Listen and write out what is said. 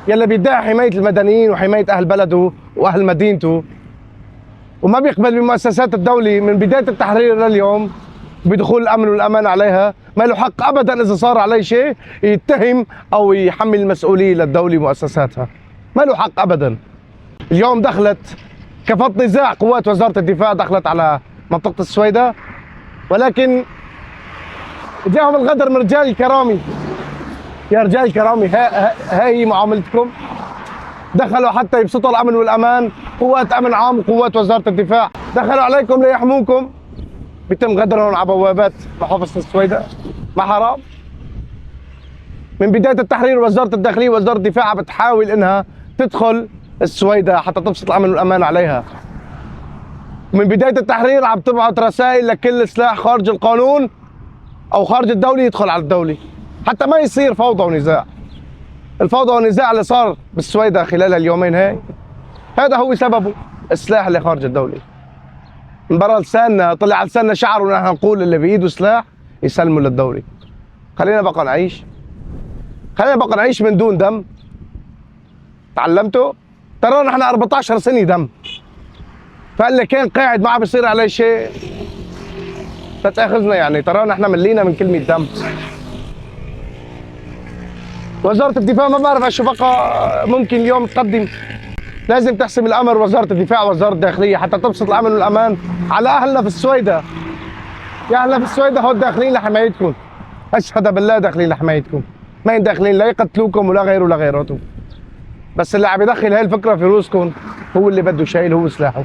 يلي بيدعي حماية المدنيين وحماية أهل بلده وأهل مدينته، وما بيقبل بمؤسسات الدولة من بداية التحرير لليوم بدخول الأمن والأمان عليها، ما له حق أبدا إذا صار عليه شيء يتهم أو يحمل المسؤولية للدولة ومؤسساتها، ما له حق أبدا. اليوم دخلت كفت نزاع قوات وزارة الدفاع، دخلت على منطقة السويداء، ولكن جاهم الغدر من رجال الكرامي. يا رجال الكرامي، هاي معاملتكم؟ دخلوا حتى يبسطوا الامن والامان، قوات امن عام وقوات وزاره الدفاع دخلوا عليكم ليحموكم، بيتم غدرهم على بوابات محافظه السويداء. ما حرام؟ من بدايه التحرير وزاره الداخليه ووزاره الدفاع بتحاول انها تدخل السويداء حتى تبسط الامن والامان عليها. من بدايه التحرير عم تبعت رسائل لكل سلاح خارج القانون او خارج الدوله يدخل على الدوله، حتى ما يصير فوضى ونزاع. الفوضى والنزاع اللي صار بالسويداء خلال اليومين هذا هو سببه السلاح اللي خارج الدولة. من برا لساننا طلع على لساننا شعر ونحن نقول اللي بايده سلاح يسلمه للدولة. خلينا بقى نعيش، خلينا بقى نعيش من دون دم. تعلمتوا؟ ترى نحن 14 سنة دم، فاللي كان قاعد ما عم بيصير عليه شيء لا تاخذنا، يعني ترى نحن ملينا من كلمة دم. وزارة الدفاع ما بعرف شو بقى ممكن اليوم تقدم. لازم تحسم الامر وزارة الدفاع ووزارة الداخلية حتى تبسط الامن والامان على اهلنا في السويداء. يا اهلنا في السويداء هون داخلين لحمايتكم، اشهد بالله داخلين لحمايتكم، ما داخلين لا يقتلوكم ولا غيره ولا غيرته. بس اللي عم يدخل هاي الفكرة في روسكم هو اللي بده شايل هو سلاحه.